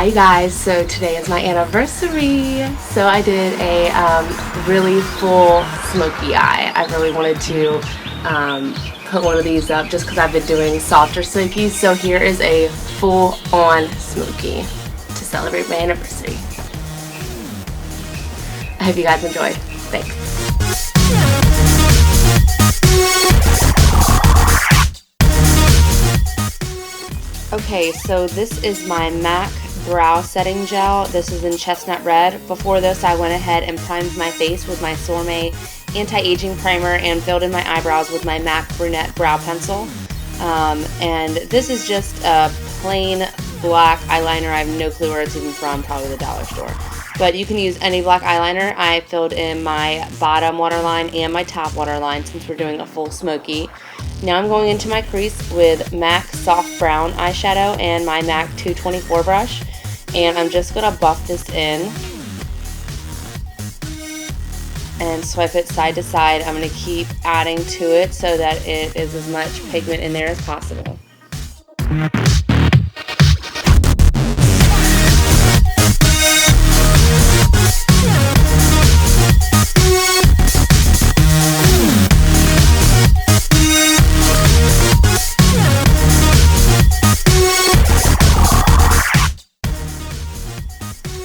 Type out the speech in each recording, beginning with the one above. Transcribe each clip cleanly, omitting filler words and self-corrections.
Hi you guys, so today is my anniversary, so I did a really full smoky eye. I really wanted to put one of these up just because I've been doing softer smokies, so here is a full-on smoky to celebrate my anniversary. I hope you guys enjoy. Thanks. Okay, so this is my MAC brow setting gel. This is in chestnut red. Before this, I went ahead and primed my face with my Sorme anti-aging primer and filled in my eyebrows with my MAC brunette brow pencil. And this is just a plain black eyeliner. I have no clue where it's even from, probably the dollar store. But you can use any black eyeliner. I filled in my bottom waterline and my top waterline since we're doing a full smoky. Now I'm going into my crease with MAC Soft Brown eyeshadow and my MAC 224 brush. And I'm just going to buff this in and swipe it side to side. I'm going to keep adding to it so that it is as much pigment in there as possible.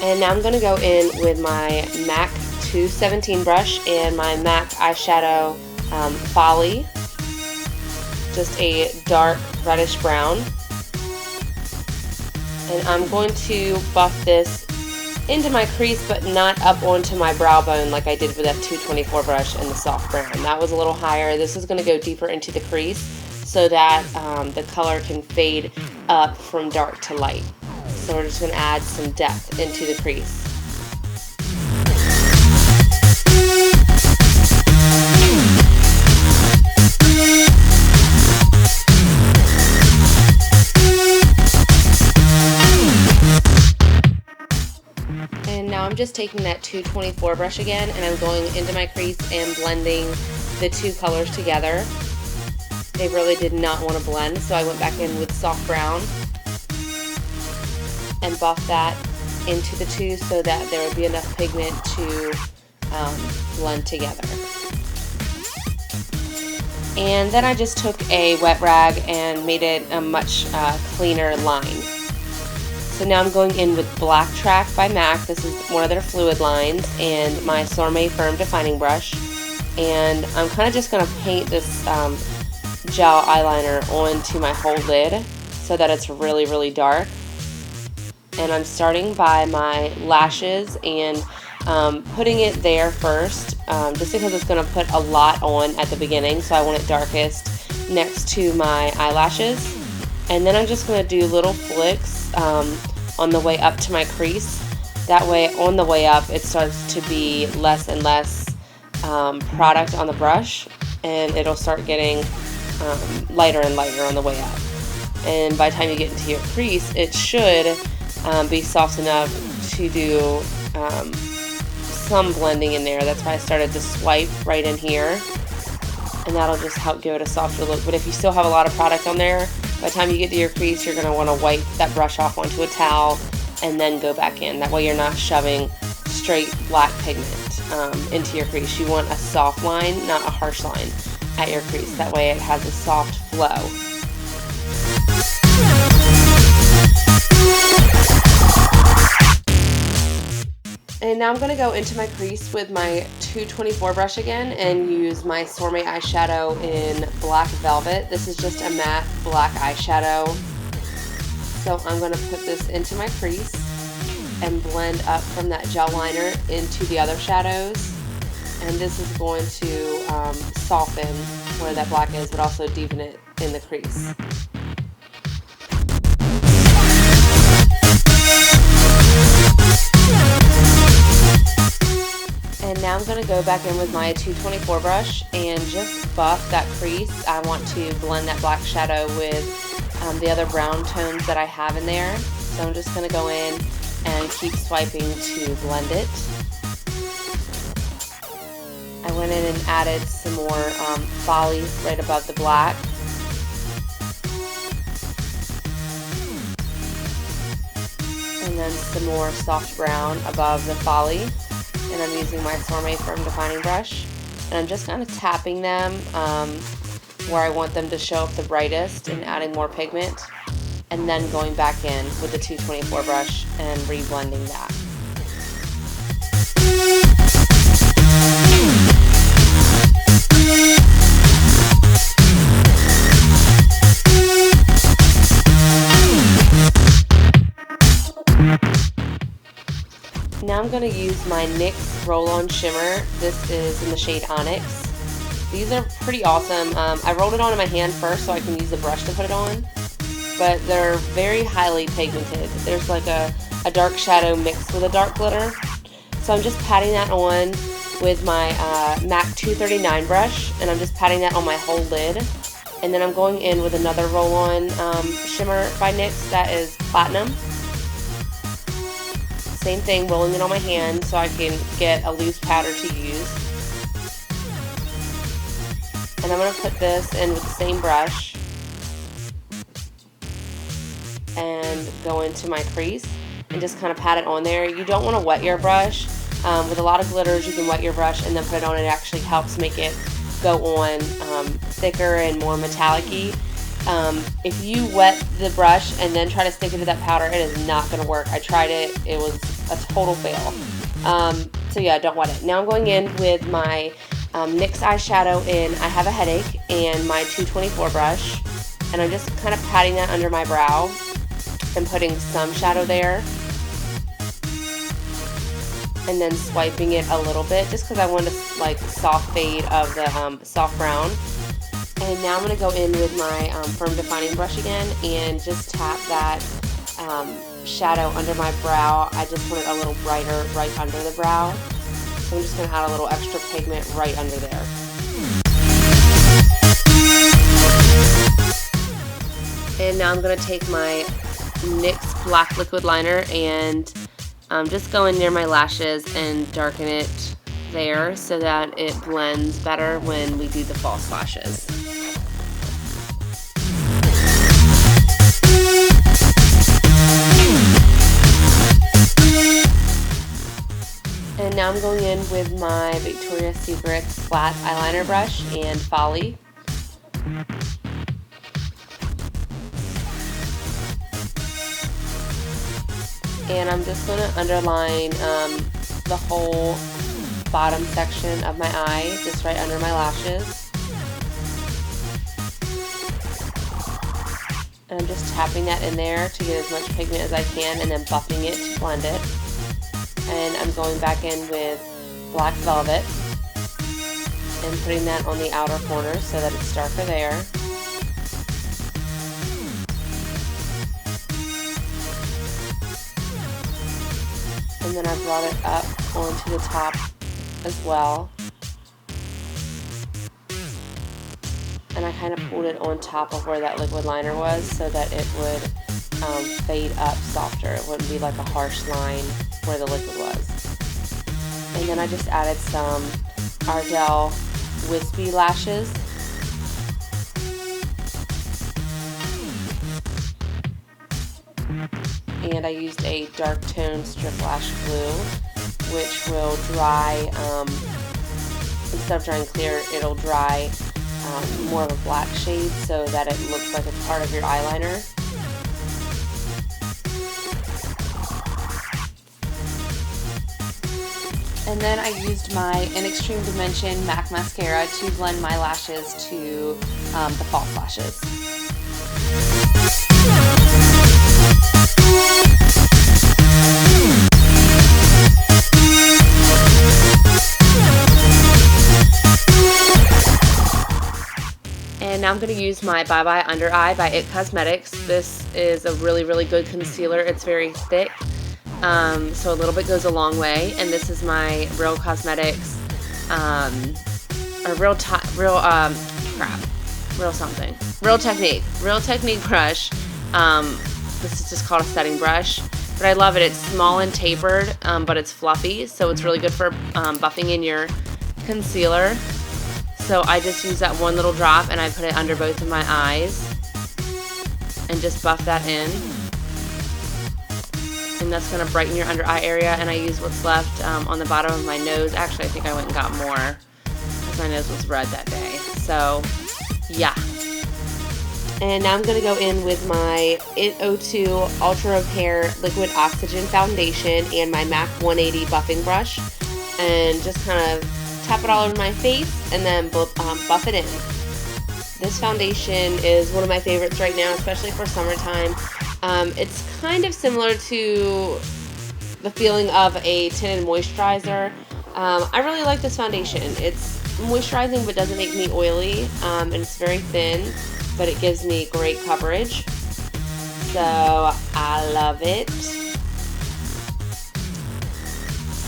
And now I'm going to go in with my MAC 217 brush and my MAC eyeshadow folie, just a dark reddish brown. And I'm going to buff this into my crease but not up onto my brow bone like I did with that 224 brush and the soft brown. That was a little higher. This is going to go deeper into the crease so that the color can fade up from dark to light. So we're just going to add some depth into the crease. And now I'm just taking that 224 brush again and I'm going into my crease and blending the two colors together. They really did not want to blend, so I went back in with soft brown and buff that into the two so that there would be enough pigment to blend together. And then I just took a wet rag and made it a much cleaner line. So now I'm going in with Black Track by MAC. This is one of their fluid lines, and my Sorme Firm Defining Brush. And I'm kind of just going to paint this gel eyeliner onto my whole lid so that it's really, really dark. And I'm starting by my lashes and putting it there first, just because it's going to put a lot on at the beginning, so I want it darkest next to my eyelashes. And then I'm just going to do little flicks on the way up to my crease. That way, on the way up, it starts to be less and less product on the brush, and it'll start getting lighter and lighter on the way up. And by the time you get into your crease, it should be soft enough to do some blending in there. That's why I started to swipe right in here, and that'll just help give it a softer look. But if you still have a lot of product on there, by the time you get to your crease, you're going to want to wipe that brush off onto a towel and then go back in. That way you're not shoving straight black pigment into your crease. You want a soft line, not a harsh line at your crease. That way it has a soft flow. And now I'm going to go into my crease with my 224 brush again and use my Sorme eyeshadow in Black Velvet. This is just a matte black eyeshadow. So I'm going to put this into my crease and blend up from that gel liner into the other shadows. And this is going to soften where that black is, but also deepen it in the crease. And now I'm going to go back in with my 224 brush and just buff that crease. I want to blend that black shadow with the other brown tones that I have in there. So I'm just going to go in and keep swiping to blend it. I went in and added some more folie right above the black. And then some more soft brown above the folie. And I'm using my Sorme Firm Defining Brush. And I'm just kind of tapping them where I want them to show up the brightest and adding more pigment. And then going back in with the 224 brush and reblending that. Now I'm going to use my NYX Roll-On Shimmer. This is in the shade Onyx. These are pretty awesome. I rolled it on in my hand first so I can use the brush to put it on. But they're very highly pigmented. There's like a dark shadow mixed with a dark glitter. So I'm just patting that on with my MAC 239 brush. And I'm just patting that on my whole lid. And then I'm going in with another roll-on shimmer by NYX that is Platinum. Same thing, rolling it on my hand so I can get a loose powder to use. And I'm going to put this in with the same brush and go into my crease and just kind of pat it on there. You don't want to wet your brush. With a lot of glitters, you can wet your brush and then put it on. It actually helps make it go on thicker and more metallic-y. If you wet the brush and then try to stick it to that powder, it is not going to work. I tried it. It was a total fail. So yeah, don't wet it. Now I'm going in with my NYX eyeshadow in I Have a Headache and my 224 brush. And I'm just kind of patting that under my brow and putting some shadow there. And then swiping it a little bit just because I want a like soft fade of the soft brown. And now I'm going to go in with my Firm Defining Brush again and just tap that shadow under my brow. I just want it a little brighter right under the brow. So I'm just going to add a little extra pigment right under there. And now I'm going to take my NYX Black Liquid Liner and just go in near my lashes and darken it there so that it blends better when we do the false lashes. And now I'm going in with my Victoria's Secret flat eyeliner brush and folie. And I'm just going to underline the whole bottom section of my eye, just right under my lashes. And I'm just tapping that in there to get as much pigment as I can and then buffing it to blend it. And I'm going back in with Black Velvet and putting that on the outer corner so that it's darker there. And then I brought it up onto the top as well. And I kind of pulled it on top of where that liquid liner was so that it would fade up softer. It wouldn't be like a harsh line where the liquid was. And then I just added some Ardell wispy lashes. And I used a dark tone strip lash glue, which will dry, instead of drying clear, it'll dry more of a black shade so that it looks like it's part of your eyeliner. And then I used my In Extreme Dimension MAC mascara to blend my lashes to the false lashes. And now I'm going to use my Bye Bye Under Eye by IT Cosmetics. This is a really, really good concealer. It's very thick, so a little bit goes a long way. And this is my Real Cosmetics, Real Technique brush. This is just called a setting brush, but I love it. It's small and tapered, but it's fluffy, so it's really good for buffing in your concealer. So I just use that one little drop and I put it under both of my eyes and just buff that in. and that's going to brighten your under eye area. And I use what's left on the bottom of my nose. Actually, I think I went and got more because my nose was red that day. So yeah. And now I'm going to go in with my It 02 Ultra Repair Liquid Oxygen Foundation and my MAC 180 buffing brush, and just kind of tap it all over my face and then buff it in. This foundation is one of my favorites right now, especially for summertime. It's kind of similar to the feeling of a tinted moisturizer. I really like this foundation. It's moisturizing but doesn't make me oily, and it's very thin, but it gives me great coverage. So I love it.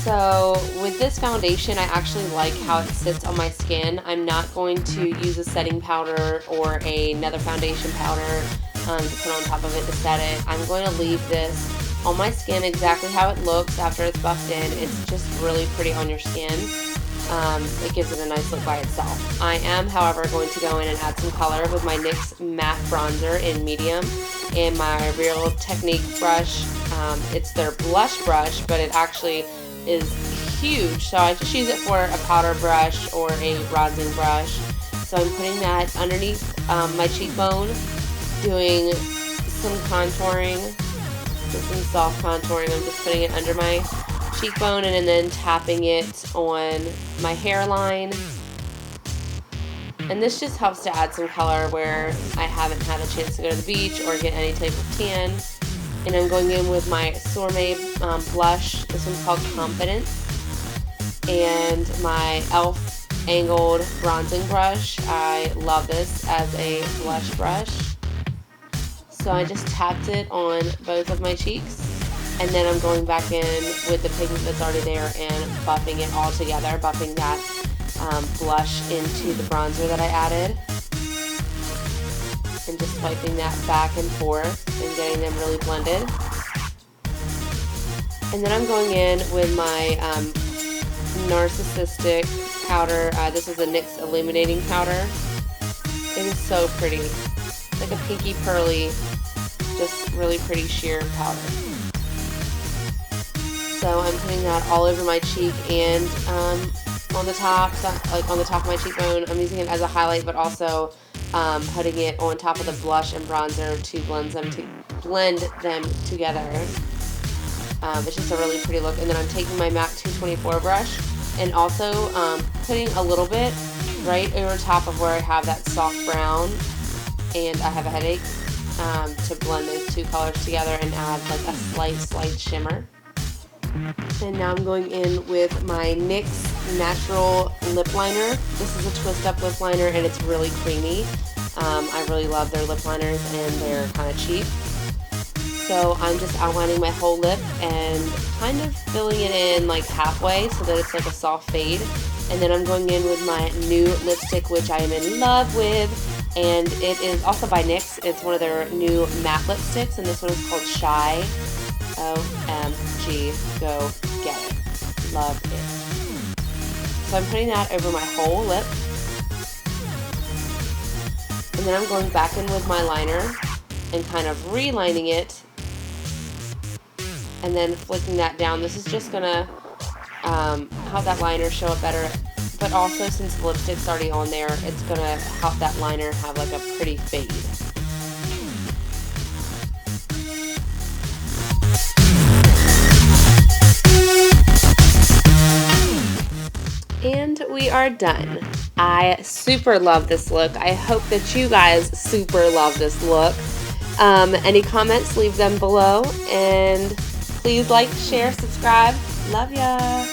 So with this foundation, I actually like how it sits on my skin. I'm not going to use a setting powder or another foundation powder to put on top of it to set it. I'm going to leave this on my skin exactly how it looks after it's buffed in. It's just really pretty on your skin. It gives it a nice look by itself. I am, however, going to go in and add some color with my NYX matte bronzer in medium and my Real Technique brush. It's their blush brush, but it actually is huge, so I just use it for a powder brush or a bronzing brush. So I'm putting that underneath my cheekbone, doing some contouring, just some soft contouring. I'm just putting it under my cheekbone and then tapping it on my hairline. And this just helps to add some color where I haven't had a chance to go to the beach or get any type of tan. And I'm going in with my Sorme blush. This one's called Confidence. And my e.l.f. angled bronzing brush. I love this as a blush brush. So I just tapped it on both of my cheeks. And then I'm going back in with the pigment that's already there and buffing it all together. Buffing that blush into the bronzer that I added. And just swiping that back and forth and getting them really blended. And then I'm going in with my narcissistic powder. This is a NYX illuminating powder. It is so pretty. It's like a pinky pearly, just really pretty sheer powder. So I'm putting that all over my cheek and on the top, like on the top of my cheekbone. I'm using it as a highlight, but also putting it on top of the blush and bronzer to blend them together. It's just a really pretty look. And then I'm taking my MAC 224 brush and also putting a little bit right over top of where I have that soft brown and I have a headache to blend those two colors together and add like a slight shimmer. And now I'm going in with my NYX Natural Lip Liner. This is a twist up lip liner and it's really creamy. I really love their lip liners and they're kind of cheap. So I'm just outlining my whole lip and kind of filling it in like halfway so that it's like a soft fade. And then I'm going in with my new lipstick, which I am in love with. And it is also by NYX. It's one of their new matte lipsticks, and this one is called Shy. OMG, go get it. Love it. So I'm putting that over my whole lip. And then I'm going back in with my liner and kind of relining it. And then flicking that down. This is just going to have that liner show up better. But also, since the lipstick's already on there, it's going to help that liner have like a pretty fade. And we are done. I super love this look. I hope that you guys super love this look. Any comments, leave them below. And please like, share, subscribe. Love ya.